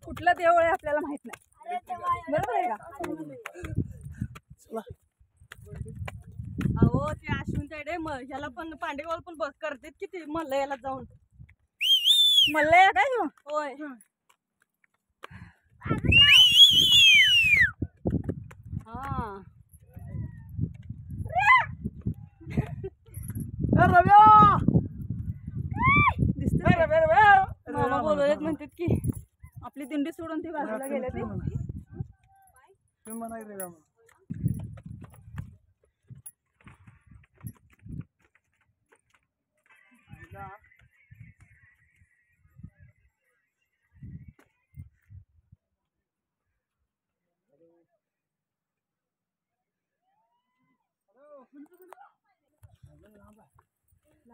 कुठलं देऊळ आहे आपल्याला माहित नाही, बरोबर आहे का? अहो ते अश्विन तायडे ह्याला पण पांडेगावला पण बस करतात की ते मल्लयाला जाऊन. मल्लया काय हो? होय. हा मामा बोलवलेत म्हणतात की आपली दिंडी सोडून ती बाजूला गेले ते.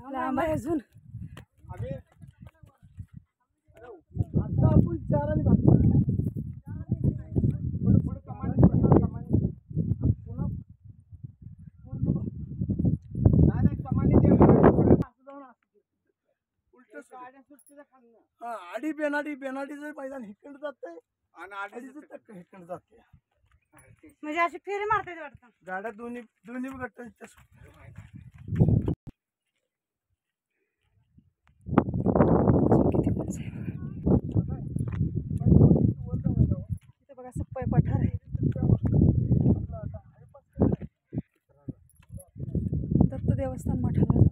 लांब आहे अजून. आडी बेनाडीचं मैदान हिकंड जाते आणि आडीचं तक हिकंड जाते. म्हणजे अशी फेरी मारते वाटतं गाड्या दोन्ही गटांच्या इथे बघा सप्पाय पठार आहे. दत्त देवस्थान मठाला